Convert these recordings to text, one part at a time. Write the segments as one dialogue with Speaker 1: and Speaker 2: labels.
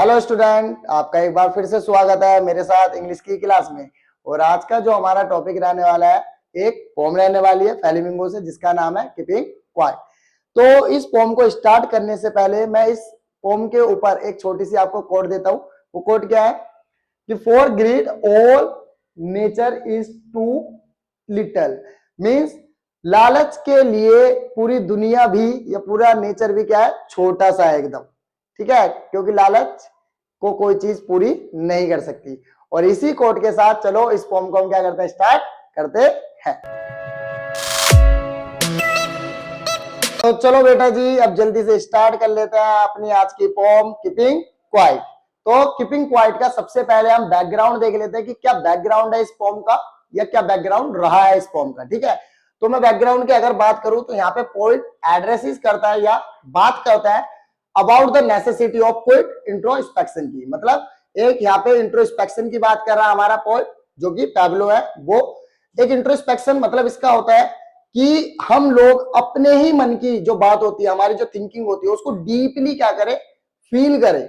Speaker 1: Hello student, आपका एक बार फिर से स्वागत है मेरे साथ इंग्लिश की क्लास में। और आज का जो हमारा टॉपिक रहने वाला है, एक पोम रहने वाली है फेलिमिंगो से, जिसका नाम है कीपिंग क्वाइट। तो इस पोम को स्टार्ट करने से पहले मैं इस पोम के ऊपर एक छोटी सी आपको कोट देता हूं। वो कोट क्या है कि for greed all nature is too little, means लालच के लिए पूरी दुनिया भी या पूरा नेचर भी क्या है, छोटा सा है एकदम। ठीक है, क्योंकि लालच को कोई चीज पूरी नहीं कर सकती। और इसी कोट के साथ चलो इस पोम को हम क्या करते हैं, स्टार्ट करते हैं। तो चलो बेटा जी, अब जल्दी से स्टार्ट कर लेते हैं अपनी आज की पोम कीपिंग क्वाइट। तो कीपिंग क्वाइट का सबसे पहले हम बैकग्राउंड देख लेते हैं कि क्या बैकग्राउंड है इस पोम का, या क्या बैकग्राउंड रहा है इस पोम का। ठीक है, तो मैं बैकग्राउंड की अगर बात करूं तो यहाँ पे पोइट एड्रेसेस करता है या बात करता है about the necessity of quick introspection की। मतलब एक यहाँ पे इंट्रोस्पेक्शन की बात कर रहा है हमारा पोइट, जो कि पैब्लो है। वो एक इंट्रोस्पेक्शन मतलब इसका होता है कि हम लोग अपने ही मन की जो बात होती है, हमारी जो थिंकिंग होती है, उसको डीपली क्या करें, फील करें।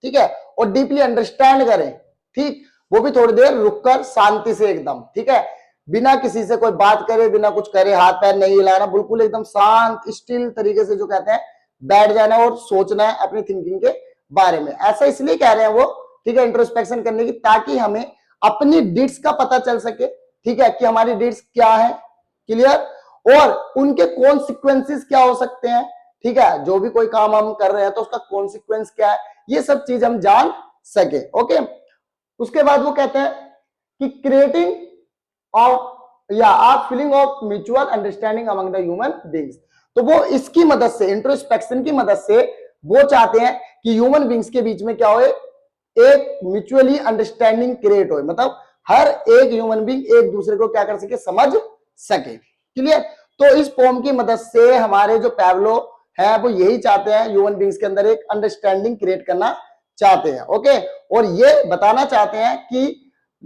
Speaker 1: ठीक है, और डीपली अंडरस्टैंड करें। ठीक, वो भी थोड़ी देर रुककर शांति से एकदम। ठीक है, बिना किसी से कोई बात करे, बिना कुछ करे, हाथ पैर नहीं हिलाना, बिल्कुल एकदम शांत स्टिल तरीके से जो कहते हैं बैठ जाना और सोचना है अपनी थिंकिंग के बारे में। ऐसा इसलिए कह रहे हैं वो, ठीक है, इंट्रोस्पेक्शन करने की, ताकि हमें अपनी डिड्स का पता चल सके। ठीक है, कि हमारी डिड्स क्या है, क्लियर, और उनके कॉन्सिक्वेंसेस क्या हो सकते हैं। ठीक है, जो भी कोई काम हम कर रहे हैं तो उसका कॉन्सिक्वेंस क्या है, ये सब चीज हम जान सके। ओके, उसके बाद वो कहते हैं कि क्रिएटिंग ऑफ या आप feeling of mutual understanding among the human beings. तो वो इसकी मदद से, इंट्रोस्पेक्शन की मदद से वो चाहते हैं कि ह्यूमन बीइंग्स के बीच में क्या हो, एक म्यूचुअली अंडरस्टैंडिंग क्रिएट हो। मतलब हर एक ह्यूमन बीइंग एक दूसरे को क्या कर सके, समझ सके। क्लियर, तो इस पोम की मदद से हमारे जो पैब्लो है वो यही चाहते हैं, ह्यूमन बीइंग्स के अंदर एक अंडरस्टैंडिंग क्रिएट करना चाहते हैं। ओके, और ये बताना चाहते हैं कि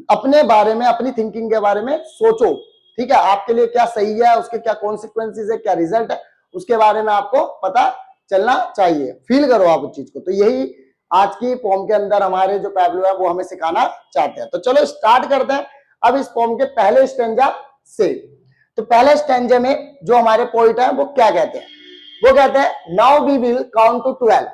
Speaker 1: अपने बारे में, अपनी थिंकिंग के बारे में सोचो। ठीक है, आपके लिए क्या सही है, उसके क्या कॉन्सिक्वेंसेस है, क्या रिजल्ट है, उसके बारे में आपको पता चलना चाहिए। फील करो आप उस चीज को। तो यही आज की पोम के अंदर हमारे जो पैब्लो है वो हमें सिखाना चाहते हैं। तो चलो स्टार्ट करते हैं अब इस पोम के पहले स्टेंजा से। तो पहले स्टेंजे में जो हमारे पोइट है वो क्या कहते हैं, वो कहते हैं now we will count to 12।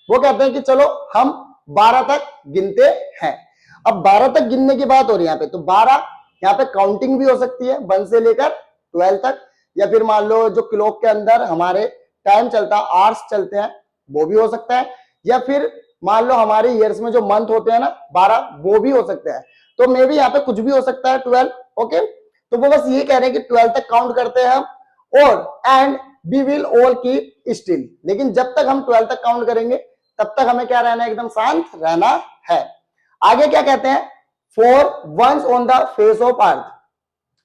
Speaker 1: वो कहते हैं कि चलो हम 12 तक गिनते हैं। अब 12 तक गिनने की बात हो रही है यहाँ पे, तो 12 यहाँ पे काउंटिंग भी हो सकती है 1 से लेकर 12 तक, या फिर मान लो जो क्लॉक के अंदर हमारे टाइम चलता है, आवर्स चलते हैं, वो भी हो सकता है। या फिर मान लो हमारे ईयर्स में जो मंथ होते हैं ना 12, वो भी हो सकता है। तो मे भी यहाँ पे कुछ भी हो सकता है 12। ओके, तो वो बस ये कह रहे हैं कि 12 तक काउंट करते हैं हम, और and we will all keep still. लेकिन जब तक हम 12 तक काउंट करेंगे तब तक हमें क्या रहना है, एकदम शांत रहना है। आगे क्या कहते हैं, for once on the face of earth,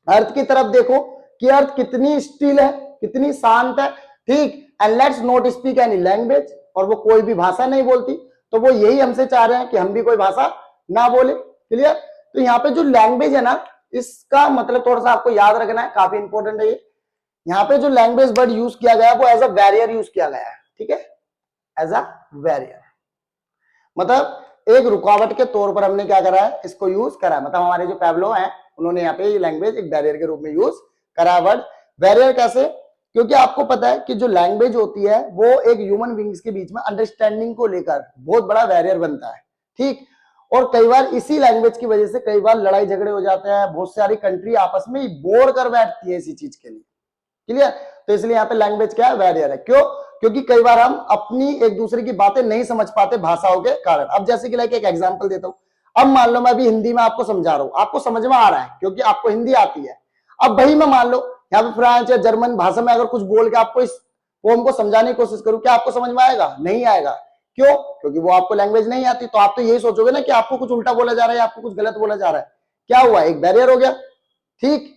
Speaker 1: earth की तरफ देखो कि अर्थ कितनी स्टिल है, कितनी शांत है। ठीक, and let's not speak any language, और वो कोई भी भाषा नहीं बोलती। तो वो यही हमसे चाह रहे हैं कि हम भी कोई भाषा ना बोले। क्लियर, तो यहाँ पे जो लैंग्वेज है ना, इसका मतलब थोड़ा सा आपको याद रखना है, काफी इंपॉर्टेंट है ये। यहाँ पे जो लैंग्वेज वर्ड यूज किया गया है वो एज अ बैरियर यूज किया गया है। ठीक है, एज अ बैरियर, मतलब एक रुकावट के तौर पर हमने क्या करा है, इसको यूज करा है। मतलब हमारे जो पैब्लो हैं उन्होंने यहाँ पे ये लैंग्वेज एक बैरियर के रूप में यूज करा है। वर्ड बैरियर कैसे, क्योंकि आपको पता है कि जो लैंग्वेज होती है वो एक ह्यूमन बीइंग्स के बीच में अंडरस्टैंडिंग को लेकर बहुत बड़ा बैरियर बनता है। ठीक, और कई बार इसी लैंग्वेज की वजह से कई बार लड़ाई झगड़े हो जाते हैं, बहुत सारी कंट्री आपस में बोर कर बैठती है इसी चीज के लिए। क्लियर, तो इसलिए यहाँ पे लैंग्वेज क्या है, बैरियर है। क्यों, क्योंकि कई बार हम अपनी एक दूसरे की बातें नहीं समझ पाते भाषाओं के कारण। अब जैसे कि लाइक एक एग्जांपल देता हूं, अब मान लो मैं अभी हिंदी में आपको समझा रहा हूं, आपको समझ में आ रहा है क्योंकि आपको हिंदी आती है। अब भाई मैं मान लो यहाँ पे फ्रांस या जर्मन भाषा में अगर कुछ बोल के आपको इस पोम को समझाने की कोशिश करूं, क्या आपको समझ में आएगा? नहीं आएगा। क्यों, क्योंकि वो आपको लैंग्वेज नहीं आती। तो आप तो यही सोचोगे ना कि आपको कुछ उल्टा बोला जा रहा है, आपको कुछ गलत बोला जा रहा है। क्या हुआ, एक बैरियर हो गया। ठीक,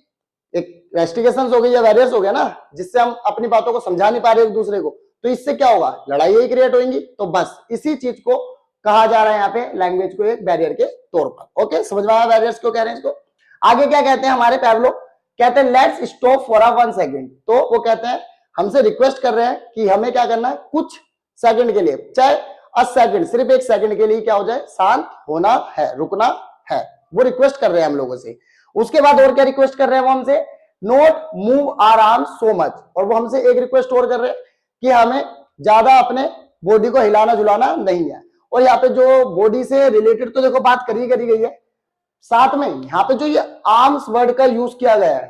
Speaker 1: एक रेस्ट्रिक्शंस हो गई या बैरियर्स हो गया ना, जिससे हम अपनी बातों को समझा नहीं पा रहे एक दूसरे को। तो इससे क्या होगा, लड़ाई ही क्रिएट होंगी। तो बस इसी चीज को कहा जा रहा है यहाँ पे, लैंग्वेज को एक बैरियर के तौर पर। ओके, समझ में आया बैरियर्स क्यों कह रहे हैं इसको। आगे क्या कहते हैं हमारे पैब्लो, कहते हैं लेट्स स्टॉप फॉर 1 सेकेंड। तो वो कहते हैं, हमसे रिक्वेस्ट कर रहे हैं कि हमें क्या करना है, कुछ सेकंड के लिए, चाहे अ सेकंड, सिर्फ एक सेकंड के लिए क्या हो जाए, शांत होना है, रुकना है। वो रिक्वेस्ट कर रहे हैं हम लोगों से। उसके बाद और क्या रिक्वेस्ट कर रहे हैं वो हमसे, not move our arm so much, और वो हमसे एक रिक्वेस्ट और कर रहे हैं कि हमें ज्यादा अपने बॉडी को हिलाना झुलाना नहीं है। और यहाँ पे जो बॉडी से रिलेटेड तो देखो बात करी गई है, साथ में यहाँ पे जो ये आर्म्स वर्ड का यूज किया गया है,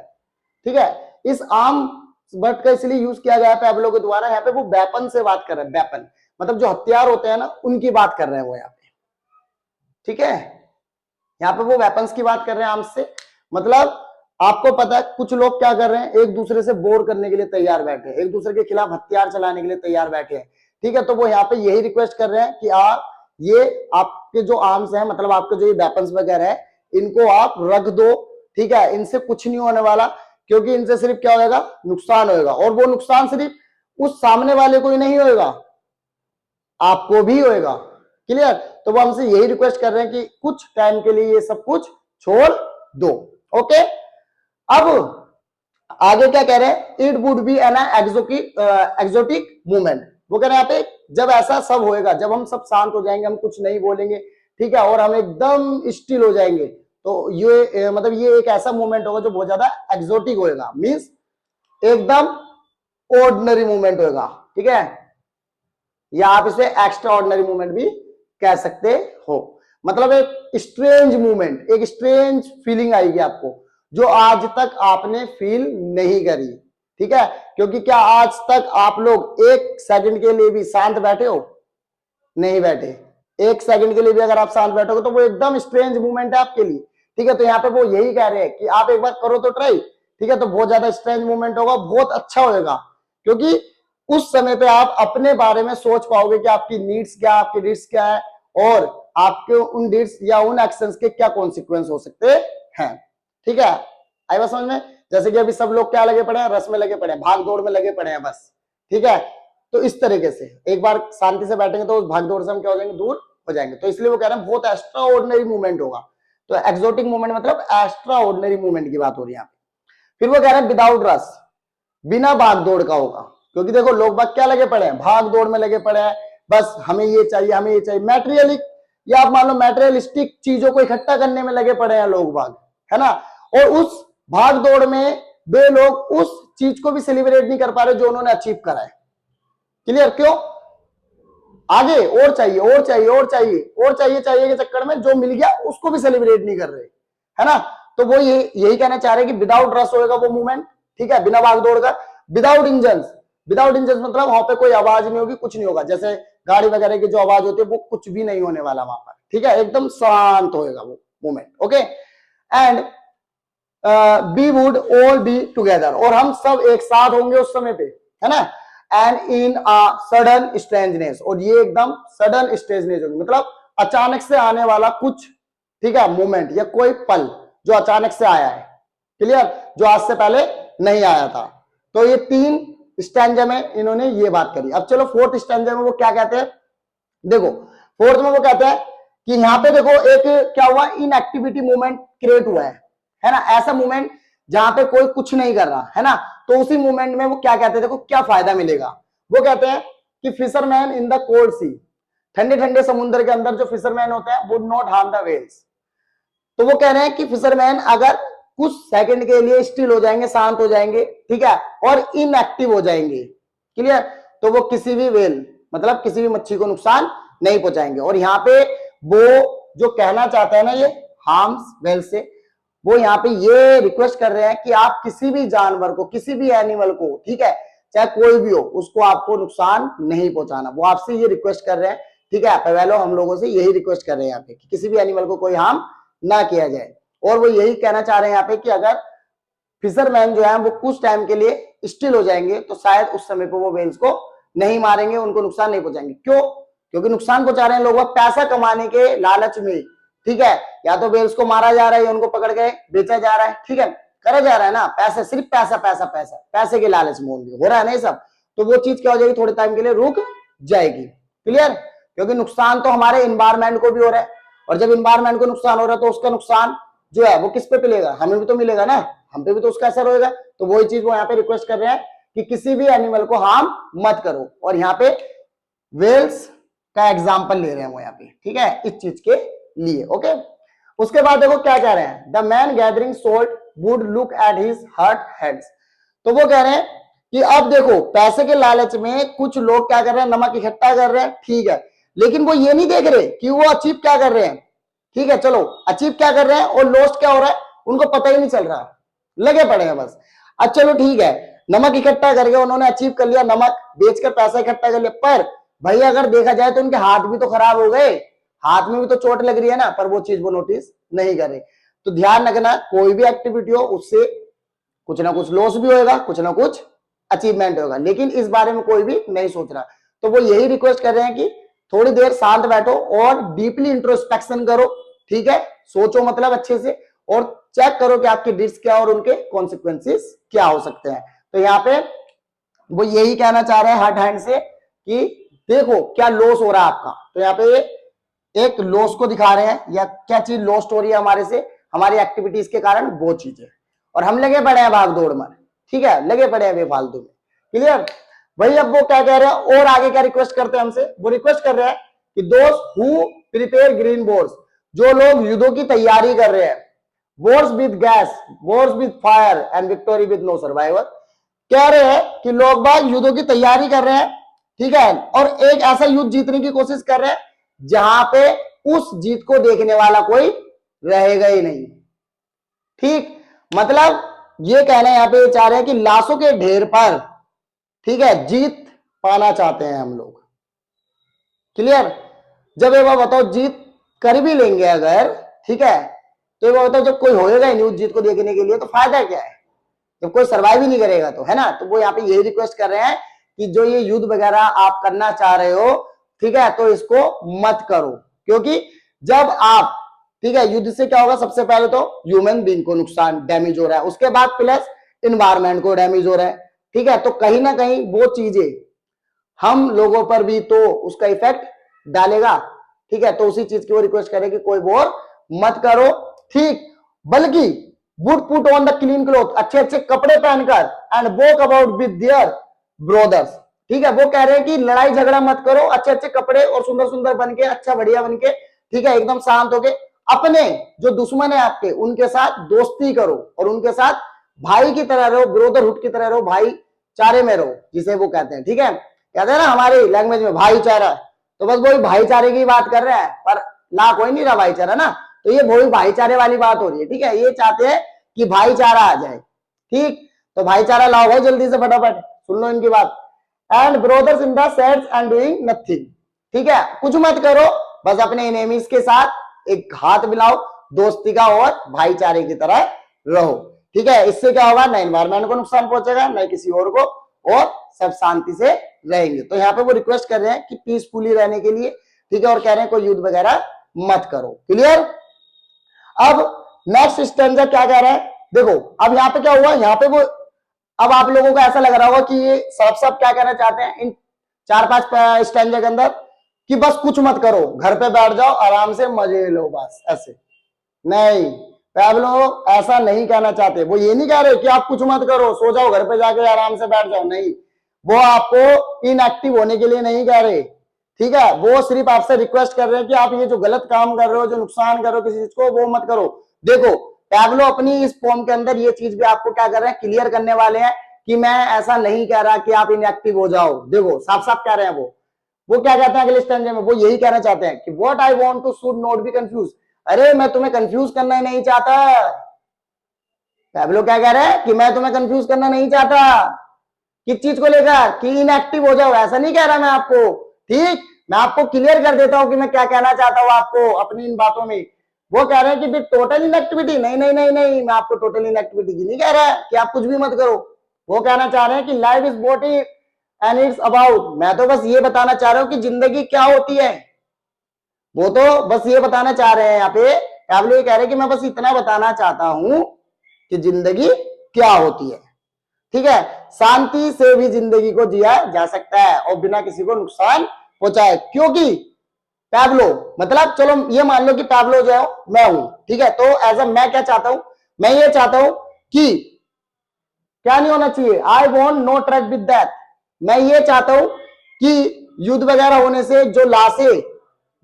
Speaker 1: ठीक है, इस आर्म वर्ड का इसलिए यूज किया गया है पैब्लो के द्वारा, यहाँ पे वो वेपन से बात कर रहे हैं, वेपन मतलब जो हथियार होते हैं ना, उनकी बात कर रहे हैं वो यहाँ पे, ठीक है। यहाँ पे वो वेपन्स की बात कर रहे हैं आर्म्स से। मतलब आपको पता है कुछ लोग क्या कर रहे हैं, एक दूसरे से बोर करने के लिए तैयार बैठे हैं, एक दूसरे के खिलाफ हथियार चलाने के लिए तैयार बैठे हैं, ठीक है। तो वो यहाँ पे यही रिक्वेस्ट कर रहे हैं कि आप ये आपके जो आर्म्स हैं, मतलब आपके जो ये वेपन्स वगैरह है, इनको आप रख दो, ठीक है, इनसे कुछ नहीं होने वाला, क्योंकि इनसे सिर्फ क्या होगा, नुकसान होगा, और वो नुकसान सिर्फ उस सामने वाले को ही नहीं होगा, आपको भी होगा। क्लियर। तो वो हमसे यही रिक्वेस्ट कर रहे हैं कि कुछ टाइम के लिए ये सब कुछ छोड़ दो। ओके, अब आगे क्या कह रहे हैं, it would be an exotic movement. वो कह रहे हैं यहाँ पे जब ऐसा सब होएगा, जब हम सब शांत हो जाएंगे, हम कुछ नहीं बोलेंगे, ठीक है, और हम एकदम स्टिल हो जाएंगे, तो ये मतलब ये एक ऐसा मूवमेंट होगा जो बहुत ज्यादा एक्सोटिक होएगा, मींस एकदम ऑर्डिनरी मूवमेंट होएगा, ठीक है, या आप इसे एक्स्ट्रा ऑर्डिनरी मूवमेंट भी कह सकते हो। मतलब एक स्ट्रेंज मूवमेंट, एक स्ट्रेंज फीलिंग आएगी आपको, जो आज तक आपने फील नहीं करी, ठीक है। क्योंकि क्या आज तक आप लोग एक सेकंड के लिए भी शांत बैठे हो? नहीं बैठे। एक सेकंड के लिए भी अगर आप शांत बैठोगे तो वो एकदम स्ट्रेंज मूवमेंट है आपके लिए, ठीक है। तो यहाँ पे वो यही कह रहे हैं कि आप एक बार करो तो ट्राई, ठीक है, तो बहुत ज्यादा स्ट्रेंज मूवमेंट होगा, बहुत अच्छा होगा, क्योंकि उस समय पे आप अपने बारे में सोच पाओगे कि आपकी नीड्स क्या, आपकी डिड्स क्या है, और आपके उन डिड्स या उन एक्शंस के क्या कॉन्सिक्वेंस हो सकते हैं, ठीक है। आई बात समझ में? जैसे कि अभी सब लोग क्या लगे पड़े हैं, रस में लगे पड़े हैं, भाग दौड़ में लगे पड़े हैं बस, ठीक है। तो इस तरीके से एक बार शांति से बैठेंगे तो उस भाग दौड़ से हम क्या हो जाएंगे, दूर हो जाएंगे। तो इसलिए वो कह रहे हैं बहुत एक्स्ट्रा ऑर्डिनरी मूवमेंट होगा। तो एक्सोटिक मूवमेंट मतलब एक्स्ट्रा ऑर्डिनरी मूवमेंट की बात हो रही है यहाँ पे। फिर वो कह रहे हैं विदाउट रस, बिना भाग दौड़ का होगा, क्योंकि देखो लोग बाग क्या लगे पड़े हैं, भाग दौड़ में लगे पड़े हैं, बस हमें ये चाहिए, हमें ये चाहिए, मैटेरियलिक, या आप मान लो मैटेरियलिस्टिक चीजों को इकट्ठा करने में लगे पड़े हैं लोग बाग, है ना। और उस भाग दौड़ में वे लोग उस चीज को भी सेलिब्रेट नहीं कर पा रहे जो उन्होंने अचीव करा है। क्लियर? क्यों? आगे और चाहिए और चाहिए और चाहिए और चाहिए के चक्कर में जो मिल गया उसको भी सेलिब्रेट नहीं कर रहे, है ना। तो वो यही कहना चाह रहे हैं कि विदाउट रस होएगा वो मूवमेंट, ठीक है, बिना भाग दौड़ का। विदाउट इंजन्स, विदाउट इंजन्स मतलब वहां पे कोई आवाज नहीं होगी, कुछ नहीं होगा, जैसे गाड़ी वगैरह की जो आवाज होती है वो कुछ भी नहीं होने वाला वहां पर, ठीक है, एकदम शांत होएगा वो movement. Okay, and we would all be together, और हम सब एक साथ होंगे उस समय पे, है ना। And in a sudden strangeness, और ये एकदम सडन स्ट्रेंजनेस होगी, मतलब अचानक से आने वाला कुछ, ठीक है, मूवमेंट या कोई पल जो अचानक से आया है, क्लियर, जो आज से पहले नहीं आया था। तो ये 3 स्टैंजा में इन्होंने ये बात करी। अब चलो 4th स्टैंजा में वो क्या कहते हैं, देखो 4th में वो कहते हैं कि यहाँ पे देखो एक क्या हुआ, इनएक्टिविटी मूवमेंट क्रिएट हुआ है ना, ऐसा मूवमेंट जहां पे कोई कुछ नहीं कर रहा है ना। तो उसी मूवमेंट में वो क्या कहते हैं, देखो क्या फायदा मिलेगा। वो कहते हैं कि fisherman in the cold sea, ठंडे ठंडे समुद्र के अंदर जो फिशरमैन होते हैं would not harm the whales. तो वो कह रहे हैं कि फिशरमैन अगर कुछ सेकंड के लिए स्टिल हो जाएंगे, शांत हो जाएंगे, ठीक है, और इनएक्टिव हो जाएंगे, क्लियर, तो वो किसी भी वेल मतलब किसी भी मच्छी को नुकसान नहीं पहुंचाएंगे। और यहाँ पे वो जो कहना चाहता है ना ये हार्म्स वेल से, वो यहाँ पे ये रिक्वेस्ट कर रहे हैं कि आप किसी भी जानवर को, किसी भी एनिमल को, ठीक है, चाहे कोई भी हो, उसको आपको नुकसान नहीं पहुंचाना। वो आपसे ये रिक्वेस्ट कर रहे हैं, ठीक है, पवेलो हम लोगों से यही रिक्वेस्ट कर रहे हैं यहाँ पे कि किसी भी एनिमल को कोई हार्म ना किया जाए। और वो यही कहना चाह रहे हैं यहाँ पे कि अगर फिशरमैन जो है वो कुछ टाइम के लिए स्टिल हो जाएंगे तो शायद उस समय पे वो वेल्स को नहीं मारेंगे, उनको नुकसान नहीं पहुंचाएंगे। क्यों? क्योंकि नुकसान पहुंचा रहे हैं लोग पैसा कमाने के लालच में, ठीक है, या तो वेल्स को मारा जा रहा है, उनको पकड़ के बेचा जा रहा है, ठीक है, करा जा रहा है ना, पैसा, सिर्फ पैसा पैसा पैसा, पैसे के लालच में हो रहा है ना ये सब। तो वो चीज क्या हो जाएगी, थोड़े टाइम के लिए रुक जाएगी, क्लियर। क्योंकि नुकसान तो हमारे इन्वायरमेंट को भी हो रहा है, और जब इन्वायरमेंट को नुकसान हो रहा है तो उसका नुकसान जो है वो किस पे मिलेगा, हमें भी तो मिलेगा ना, हम पे भी तो उसका असर होगा। तो वही चीज वो यहाँ पे रिक्वेस्ट कर रहे हैं कि किसी भी एनिमल को हार्म मत करो। और यहाँ पे वेल्स का एग्जाम्पल ले रहे हैं वो यहाँ पे, ठीक है, इस चीज के लिए। ओके, उसके बाद देखो क्या कह रहे हैं, the man gathering salt would look at his hurt hands. तो वो कह रहे हैं कि अब देखो पैसे के लालच में कुछ लोग क्या कर रहे हैं, नमक इकट्ठा कर रहे हैं, ठीक है, लेकिन वो ये नहीं देख रहे कि वो अचीव क्या कर रहे हैं, ठीक है, चलो अचीव क्या कर रहे हैं और लॉस्ट क्या हो रहा है उनको पता ही नहीं चल रहा, लगे पड़े हैं बस। अच्छा चलो ठीक है, नमक इकट्ठा करके उन्होंने अचीव कर लिया, नमक बेचकर पैसा इकट्ठा कर लिया, पर भाई अगर देखा जाए तो उनके हाथ भी तो खराब हो गए, हाथ में भी तो चोट लग रही है ना, पर वो चीज वो नोटिस नहीं कर रहे। तो ध्यान रखना, कोई भी एक्टिविटी हो उससे कुछ ना कुछ लॉस भी होगा, कुछ ना कुछ अचीवमेंट होगा, लेकिन इस बारे में कोई भी नहीं सोच रहा। तो वो यही रिक्वेस्ट कर रहे हैं कि थोड़ी देर शांत बैठो और डीपली इंट्रोस्पेक्शन करो, ठीक है, सोचो मतलब अच्छे से, और चेक करो कि आपके डिट्स क्या और उनके कॉन्सिक्वेंसेस क्या हो सकते हैं। तो यहाँ पे वो यही कहना चाह रहे हैं हर्ट हैंड से कि देखो क्या लॉस हो रहा है आपका। तो यहाँ पे एक लॉस को दिखा रहे हैं, या क्या चीज लॉस्ट हो रही है हमारे से, हमारी एक्टिविटीज के कारण वो चीजें, और हम लगे पड़े हैं भाग दौड़ में, ठीक है, लगे पड़े हैं बेफालतू में। क्लियर? वही अब वो क्या कह रहे हैं और आगे क्या रिक्वेस्ट करते हैं हमसे, वो रिक्वेस्ट कर रहे हैं कि दोस्त हु प्रिपेयर ग्रीन वॉर्स, जो लोग युद्धों की तैयारी कर रहे हैं, wars with gas, wars with fire and victory with no survivor, कह रहे हैं कि लोग बाग युद्धों की तैयारी कर रहे हैं, ठीक है, और एक ऐसा युद्ध जीतने की कोशिश कर रहे हैं जहां पे उस जीत को देखने वाला कोई रहेगा ही नहीं। ठीक, मतलब ये कहना यहाँ पे चाह रहे हैं कि लाशों के ढेर पर, ठीक है, जीत पाना चाहते हैं हम लोग। क्लियर? जब ये बताओ जीत कर भी लेंगे अगर, ठीक है, तो ये बताओ जब कोई होएगा ही नहीं उस जीत को देखने के लिए तो फायदा क्या है, जब कोई सर्वाइव ही नहीं करेगा तो, है ना। तो वो यहाँ पे यही रिक्वेस्ट कर रहे हैं कि जो ये युद्ध वगैरह आप करना चाह रहे हो, ठीक है, तो इसको मत करो, क्योंकि जब आप, ठीक है, युद्ध से क्या होगा, सबसे पहले तो ह्यूमन बीइंग को नुकसान डैमेज हो रहा है, उसके बाद प्लस इन्वायरमेंट को डैमेज हो रहा है, ठीक है, तो कहीं ना कहीं वो चीजें हम लोगों पर भी तो उसका इफेक्ट डालेगा, ठीक है, तो उसी चीज की वो रिक्वेस्ट करें कि कोई वॉर मत करो, ठीक, बल्कि would put on the clean cloth, अच्छे अच्छे कपड़े पहनकर, and walk about with their brothers, ठीक है, वो कह रहे हैं कि लड़ाई झगड़ा मत करो, अच्छे अच्छे कपड़े और सुंदर सुंदर बन के, अच्छा बढ़िया बन के, ठीक है, एकदम शांत होके अपने जो दुश्मन है आपके उनके साथ दोस्ती करो और उनके साथ भाई की तरह रहो, ब्रदरहुड की तरह रहो, भाईचारे में रहो, जिसे वो कहते हैं, ठीक है, कहते हैं ना हमारी लैंग्वेज में भाईचारा, तो बस वही भाईचारे की बात कर रहे हैं, पर ला कोई नहीं रहा भाईचारा ना, तो ये वही भाईचारे वाली बात हो रही है, ठीक है, ये चाहते हैं कि भाईचारा आ जाए, ठीक, तो भाईचारा लाओ भाई जल्दी से फटाफट, सुन लो इनकी बात। And brothers in the sets and doing nothing, ठीक है, कुछ मत करो, बस अपने एनिमीज के साथ एक हाथ मिलाओ दोस्ती का और भाईचारे की तरह रहो, ठीक है, इससे क्या होगा, ना एनवायरमेंट को नुकसान पहुंचेगा, ना किसी और को, और सब शांति से रहेंगे। तो यहाँ पे वो रिक्वेस्ट कर रहे हैं कि पीसफुली रहने के लिए, ठीक है, और कह रहे हैं कोई युद्ध वगैरह मत करो। क्लियर? अब नेक्स्ट स्टैंजा क्या कह रहा है, देखो अब यहाँ पे क्या हुआ, यहाँ पे वो, अब आप लोगों को ऐसा लग रहा होगा कि ये सब क्या कहना चाहते हैं इन 4-5 स्टैंजा के अंदर, कि बस कुछ मत करो, घर पे बैठ जाओ आराम से मजे लो, बस ऐसे नहीं, पैब्लो ऐसा नहीं कहना चाहते, वो ये नहीं कह रहे कि आप कुछ मत करो, सो जाओ घर पे जाके आराम से बैठ जाओ, नहीं, वो आपको इनएक्टिव होने के लिए नहीं कह रहे, ठीक है, वो सिर्फ आपसे रिक्वेस्ट कर रहे हैं कि आप ये जो गलत काम कर रहे हो, जो नुकसान कर रहे हो किसी चीज को, वो मत करो। देखो पैब्लो अपनी इस पोम के अंदर ये चीज भी आपको क्या कर रहे हैं, क्लियर करने वाले हैं कि मैं ऐसा नहीं कह रहा कि आप इनएक्टिव हो जाओ, देखो साफ साफ कह रहे हैं वो क्या कहते हैं अगले स्टैंजे में, वो यही कहना चाहते हैं कि what I want to should not be confused, अरे मैं तुम्हें कंफ्यूज करना ही नहीं चाहता। पैब्लो क्या कह रहे हैं कि मैं तुम्हें कंफ्यूज करना नहीं चाहता, किस चीज को लेकर, कि इनएक्टिव हो जाओ, ऐसा नहीं कह रहा मैं आपको, ठीक, मैं आपको क्लियर कर देता हूं कि मैं क्या कहना चाहता हूं आपको अपनी इन बातों में। वो कह रहे हैं कि टोटल इनएक्टिविटी, नहीं नहीं नहीं नहीं, मैं आपको टोटल इनएक्टिविटी की नहीं कह रहा है कि आप कुछ भी मत करो, वो कहना चाह रहे हैं कि life is what and it's about, मैं तो बस ये बताना चाह रहा हूं कि जिंदगी क्या होती है, वो तो बस ये बताना चाह रहे हैं यहाँ पे पैब्लो, ये कह रहे हैं कि मैं बस इतना बताना चाहता हूं कि जिंदगी क्या होती है, ठीक है, शांति से भी जिंदगी को जिया जा सकता है और बिना किसी को नुकसान पहुंचाए, क्योंकि पैब्लो मतलब चलो ये मान लो कि पैब्लो जो है मैं हूं, ठीक है, तो एज अ मैं क्या चाहता हूं, मैं ये चाहता हूं कि क्या नहीं होना चाहिए, I want no truck with that, मैं ये चाहता हूं कि युद्ध वगैरह होने से जो लाशें,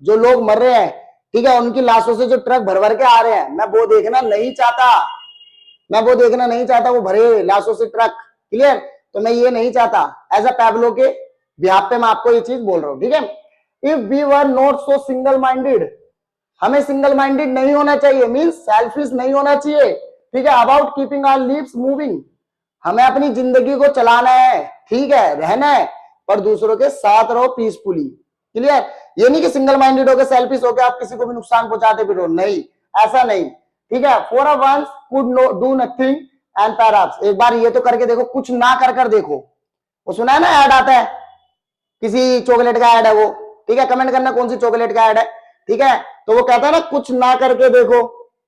Speaker 1: जो लोग मर रहे हैं, ठीक है, उनकी लाशों से जो ट्रक भर भर के आ रहे हैं, मैं वो देखना नहीं चाहता, मैं वो देखना नहीं चाहता, वो भरे लाशों से ट्रक। क्लियर? तो मैं ये नहीं चाहता। एज अ पैब्लो के बिहाफ पे मैं आपको ये चीज बोल रहा हूं, ठीक है। If we were not so single minded, हमें सिंगल माइंडेड नहीं होना चाहिए, मींस सेल्फिश नहीं होना चाहिए, ठीक है। About keeping our lives moving, हमें अपनी जिंदगी को चलाना है, ठीक है, रहना है, पर दूसरों के साथ रहो पीसफुली। क्लियर? ये नहीं कि सिंगल माइंडेड होकर सेल्फिश होकर आप किसी को भी नुकसान पहुंचाते फिरो, नहीं, ऐसा नहीं, ठीक है। For a once could do nothing and perhaps, एक बार ये तो करके देखो, कुछ ना कर कर देखो। वो सुना है ना, ऐड आता है किसी चॉकलेट का ऐड है वो, ठीक है, कमेंट करना कौन सी चॉकलेट का ऐड है, ठीक है। तो वो कहता है ना कुछ ना करके देखो,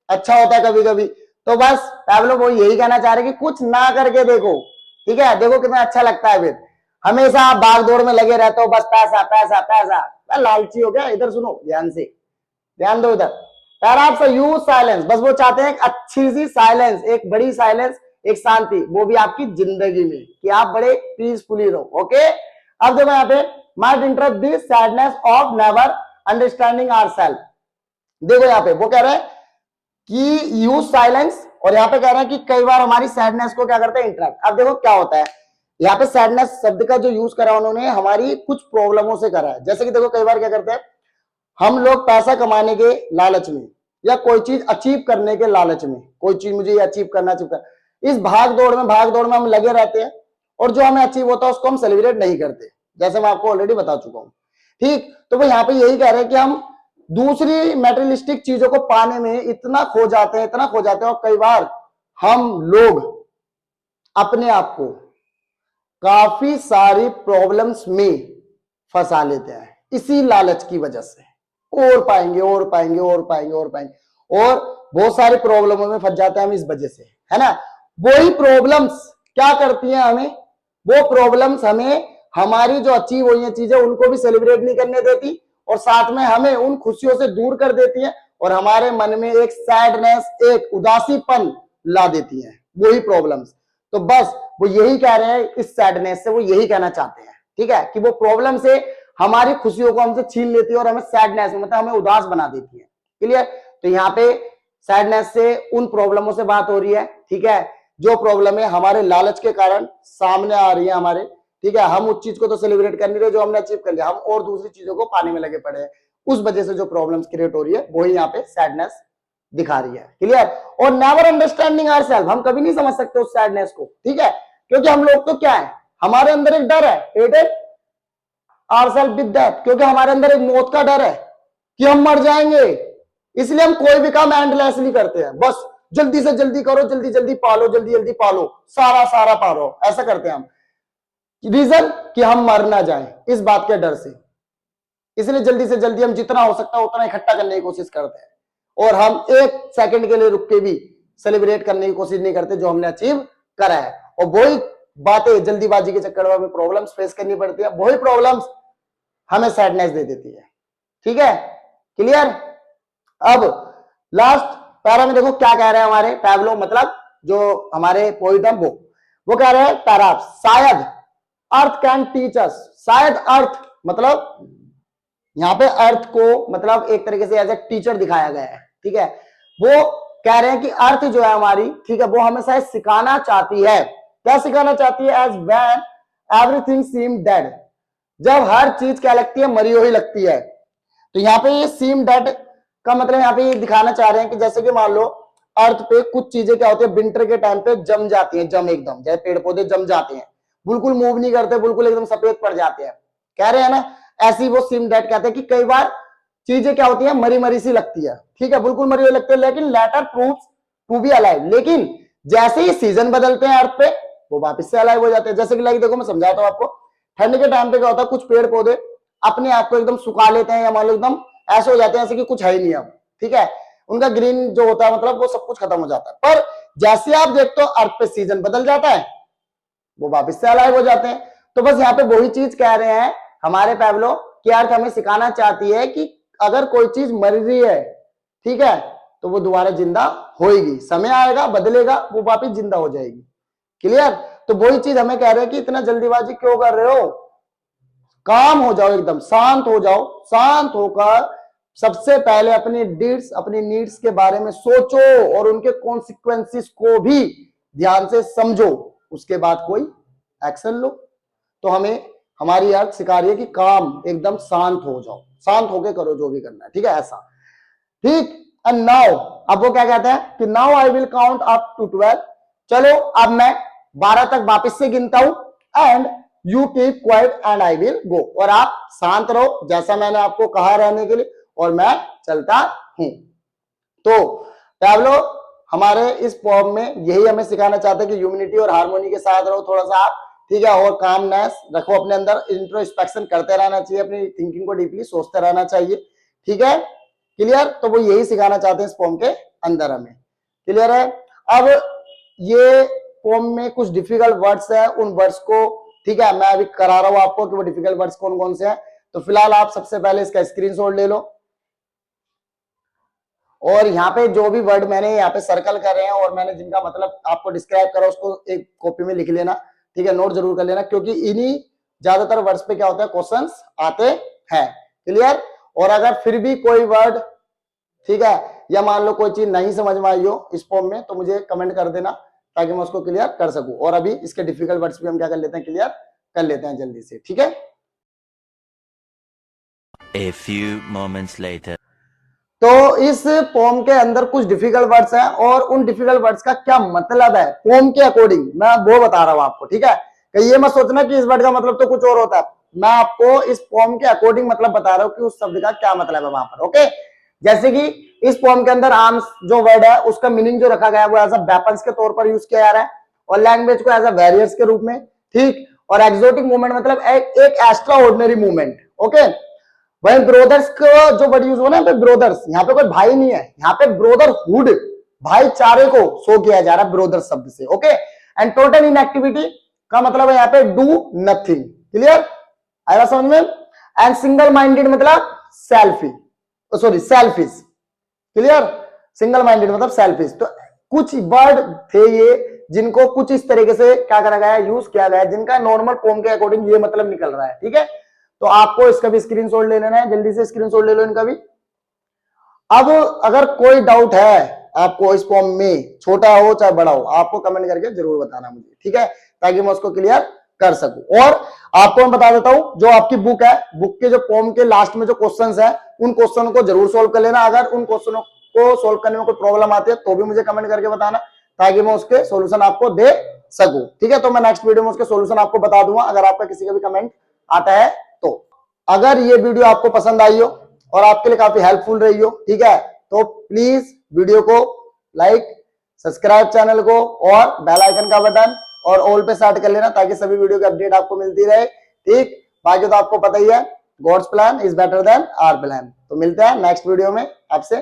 Speaker 1: अच्छा होता है कभी कभी। तो बस पैब्लो वो यही कहना चाह रहे कि कुछ ना करके देखो, ठीक है, देखो कितना अच्छा लगता है। फिर हमेशा आप भाग दौड़ में लगे रहते हो, बस पैसा पैसा पैसा, लालची हो गया। इधर सुनो ध्यान से, ध्यान दो इधर। Perhaps a use साइलेंस, बस वो चाहते हैं एक अच्छी सी साइलेंस, एक बड़ी साइलेंस, एक शांति, वो भी आपकी जिंदगी में, कि आप बड़े पीसफुली रहो। ओके, अब देखो यहाँ पे might interrupt this sadness of never understanding ourselves। देखो यहाँ पे वो कह रहे हैं कि यूज साइलेंस, और यहाँ पे कह रहे हैं कि कई बार हमारी सैडनेस को क्या करते हैं, इंटरप्ट। अब देखो क्या होता है यहाँ पे, सैडनेस शब्द का जो यूज करा उन्होंने हमारी कुछ प्रॉब्लमों से करा है। जैसे कि देखो कई बार क्या करते हैं हम लोग, पैसा कमाने के लालच में या कोई चीज अचीव करने के लालच में, कोई चीज मुझे ये अचीव करना, इस भाग दौड़ में हम लगे रहते हैं, और जो हमें अचीव होता है उसको हम सेलिब्रेट नहीं करते, जैसे मैं आपको ऑलरेडी बता चुका हूं, ठीक। तो वो यहाँ पे यही कह रहे हैं कि हम दूसरी मेटेरियलिस्टिक चीजों को पाने में इतना खो जाते हैं, इतना खो जाते हैं, और कई बार हम लोग अपने आप को काफी सारी प्रॉब्लम्स में फंसा लेते हैं इसी लालच की वजह से। और पाएंगे और पाएंगे और पाएंगे और पाएंगे, और बहुत सारी प्रॉब्लमों में फंस जाते हैं हम इस वजह से, है ना। वही प्रॉब्लम्स क्या करती हैं हमें, वो प्रॉब्लम्स हमें हमारी जो अचीव हुई है चीजें उनको भी सेलिब्रेट नहीं करने देती, और साथ में हमें उन खुशियों से दूर कर देती हैं, और हमारे मन में एक सैडनेस, एक उदासीपन ला देती हैं वही प्रॉब्लम्स। तो बस वो यही कह रहे हैं, इस सैडनेस से वो यही कहना चाहते हैं, ठीक है, कि वो प्रॉब्लम से हमारी खुशियों को हमसे छीन लेती है और हमें सैडनेस, मतलब हमें उदास बना देती है। क्लियर? तो यहाँ पे सैडनेस से उन प्रॉब्लमों से बात हो रही है, ठीक है, जो प्रॉब्लम है हमारे लालच के कारण सामने आ रही है हमारे, ठीक है। हम उस चीज को तो सेलिब्रेट कर नहीं रहे जो हमने अचीव कर लिया, हम और दूसरी चीजों को पाने में लगे पड़े हैं, उस वजह से जो प्रॉब्लम्स क्रिएट हो रही है वही यहाँ पे सैडनेस दिखा रही है। क्लियर? और नेवर अंडरस्टैंडिंग आवरसेल्फ, हम कभी नहीं समझ सकते उस सैडनेस को, ठीक है, क्योंकि हम लोग तो क्या है, हमारे अंदर एक डर है, हेटेड आवरसेल्फ विद डेथ, क्योंकि हमारे अंदर एक मौत का डर है कि हम मर जाएंगे, इसलिए हम कोई भी काम एंडलेसली करते हैं, बस जल्दी से जल्दी करो, जल्दी जल्दी पालो, जल्दी जल्दी पालो, सारा सारा पालो, ऐसा करते हैं हम। रीजन कि हम मर ना जाएं इस बात के डर से, इसलिए जल्दी से जल्दी हम जितना हो सकता है उतना इकट्ठा करने की कोशिश करते हैं, और हम एक सेकंड के लिए रुक के भी सेलिब्रेट करने की कोशिश नहीं करते जो हमने अचीव करा है। और वही बातें जल्दीबाजी के चक्कर में हमें प्रॉब्लम्स फेस करनी पड़ती है, वही प्रॉब्लम्स हमें सैडनेस दे देती है, ठीक है। क्लियर? अब लास्ट पैरा में देखो क्या कह रहे हैं हमारे पैब्लो, मतलब जो हमारे पोइट है वो कह रहे हैं पैरा, शायद अर्थ कैन टीच अस, शायद अर्थ मतलब यहाँ पे अर्थ को मतलब एक तरीके से एज ए टीचर दिखाया गया है, ठीक है। वो कह रहे हैं कि अर्थ जो है हमारी, ठीक है, वो हमें शायद सिखाना चाहती है। क्या सिखाना चाहती है? As when everything seem dead, जब हर चीज क्या लगती है, मरी हुई लगती है। तो यहाँ पे ये सीम डेड का मतलब यहाँ पे ये दिखाना चाह रहे हैं कि जैसे कि मान लो अर्थ पे कुछ चीजें क्या होती है, विंटर के टाइम पे जम जाती हैं, जम एकदम, जैसे पेड़ पौधे जम जाते हैं, बिल्कुल मूव नहीं करते, बिल्कुल एकदम सफेद पड़ जाते हैं, कह रहे हैं ना, ऐसी वो सीम डेड कहते हैं कि कई बार चीजें क्या होती है, मरी मरी सी लगती है, ठीक है, बिल्कुल मरी हुई लगती है, लेकिन later proves to be alive, लेकिन जैसे ही सीजन बदलते हैं अर्थ पे वो वापस से अलाइव हो जाते हैं। जैसे कि लाइक देखो मैं समझाता हूं आपको, ठंड के टाइम पे क्या होता है, कुछ पेड़ पौधे अपने आप को एकदम सुखा लेते हैं, या मान लो एकदम ऐसे हो जाते हैं जैसे कि कुछ है ही नहीं अब, ठीक है, उनका ग्रीन जो होता है मतलब वो सब कुछ खत्म हो जाता है। पर जैसे आप देखते हो अर्थ पे सीजन बदल जाता है, वो वापस से अलाइव हो जाते हैं। तो बस यहाँ पे वही चीज कह रहे हैं हमारे पैब्लो कि अर्थ हमें सिखाना चाहती है कि अगर कोई चीज मर रही है, ठीक है, तो वो दोबारा जिंदा होएगी, समय आएगा बदलेगा, वो वापस जिंदा हो जाएगी। क्लियर? तो वही चीज हमें कह रहे हैं कि इतना जल्दीबाजी क्यों कर रहे हो, काम हो जाओ, एकदम शांत हो जाओ, शांत होकर सबसे पहले अपनी डीड्स, अपनी नीड्स के बारे में सोचो और उनके कॉन्सिक्वेंसेस को भी ध्यान से समझो, उसके बाद कोई एक्शन लो। तो हमें हमारी अर्थ सिखा रही है कि काम एकदम शांत हो जाओ, शांत होके करो जो भी करना है, ठीक है, ऐसा, ठीक। एंड नाउ, अब वो क्या कहते हैं कि now I will count up to 12, चलो अब मैं 12 तक वापस से गिनता हूं, and you keep quiet and I will go, और आप शांत रहो जैसा मैंने आपको कहा रहने के लिए, और मैं चलता हूं। तो पैब्लो हमारे इस पोएम में यही हमें सिखाना चाहते हैं कि ह्यूमिनिटी और हार्मोनी के साथ रहो थोड़ा सा आप, ठीक है, और कामनेस रखो अपने अंदर, इंट्रोस्पेक्शन करते रहना चाहिए, अपनी थिंकिंग को डीपली सोचते रहना चाहिए, ठीक है, क्लियर। तो वो यही सिखाना चाहते हैं इस पोएम के अंदर हमें, क्लियर है। अब ये पोएम में कुछ डिफिकल्ट वर्ड्स है, उन वर्ड्स को, ठीक है, मैं अभी करा रहा हूं आपको कि वो डिफिकल्ट वर्ड्स कौन कौन से हैं। तो फिलहाल आप सबसे पहले इसका स्क्रीनशॉट ले लो, और यहाँ पे जो भी वर्ड मैंने यहाँ पे सर्कल कर रहे हैं और मैंने जिनका मतलब आपको डिस्क्राइब करा उसको एक कॉपी में लिख लेना, ठीक है, नोट जरूर कर लेना, क्योंकि इन्हीं ज्यादातर वर्ड्स पे क्या होता है, क्वेश्चंस आते हैं, क्लियर। और अगर फिर भी कोई वर्ड, ठीक है, या मान लो कोई चीज नहीं समझ में आई हो इस फॉर्म में, तो मुझे कमेंट कर देना ताकि मैं उसको क्लियर कर सकूं। और अभी इसके डिफिकल्ट वर्ड्स भी हम क्या कर लेते हैं, क्लियर कर लेते हैं जल्दी से, ठीक है।
Speaker 2: A few moments later.
Speaker 1: तो इस पोम के अंदर कुछ डिफिकल्ट वर्ड्स हैं, और उन डिफिकल्ट वर्ड्स का क्या मतलब है पोम के अकॉर्डिंग मैं वो बता रहा हूं आपको, ठीक है। कि ये मत सोचना कि इस वर्ड का मतलब तो कुछ और होता है, मैं आपको इस पोम के अकॉर्डिंग मतलब बता रहा हूं कि उस शब्द का क्या मतलब है वहां पर, ओके। जैसे कि इस पोम के अंदर आर्म्स जो वर्ड है उसका मीनिंग जो रखा गया है वो एज अ वेपन्स के तौर पर यूज किया जा रहा है, और लैंग्वेज को एज अ वैरियर्स के रूप में, ठीक। और एक्सोटिक मूवमेंट मतलब एक एक्स्ट्रा ऑर्डिनरी मूवमेंट, ओके। वहीं ब्रोदर्स का जो वर्ड यूज हो ना, ब्रोदर्स, यहाँ पे कोई भाई नहीं है, यहाँ पे ब्रोदरहुड, भाईचारे को शो किया जा रहा है ब्रोदर शब्द से, ओके। एंड टोटल इनएक्टिविटी का मतलब है यहाँ पे डू नथिंग, क्लियर, आएगा समझ में। एंड सिंगल माइंडेड मतलब selfie, sorry selfish, clear, single minded मतलब सेल्फिश। तो कुछ वर्ड थे ये जिनको कुछ इस तरीके से क्या करा गया है, यूज किया गया है, जिनका नॉर्मल पोम के अकॉर्डिंग ये मतलब निकल रहा है, ठीक है। तो आपको इसका भी स्क्रीनशॉट ले लेना है, जल्दी से स्क्रीनशॉट ले लो इनका भी। अब अगर कोई डाउट है आपको इस फॉर्म में, छोटा हो चाहे बड़ा हो, आपको कमेंट करके जरूर बताना मुझे, ठीक है, ताकि मैं उसको क्लियर कर सकूं। और आपको मैं बता देता हूं, जो आपकी बुक है, बुक के जो फॉर्म के लास्ट में जो क्वेश्चंस है, उन क्वेश्चन को जरूर सोल्व कर लेना। अगर उन क्वेश्चनों को सोल्व करने में कोई प्रॉब्लम आती है तो भी मुझे कमेंट करके बताना, ताकि मैं उसके सोल्यूशन आपको दे सकूं, ठीक है। तो मैं नेक्स्ट वीडियो में उसके सोल्यूशन आपको बता दूंगा, अगर आपका किसी का भी कमेंट आता है तो। अगर ये वीडियो आपको पसंद आई हो और आपके लिए काफी हेल्पफुल रही हो, ठीक है, तो प्लीज वीडियो को लाइक, सब्सक्राइब चैनल को, और बेल आइकन का बटन और ऑल पे सेट कर लेना, ताकि सभी वीडियो की अपडेट आपको मिलती रहे, ठीक। बाकी तो आपको पता ही है, God's plan is better than our plan. तो मिलते हैं नेक्स्ट वीडियो में आपसे।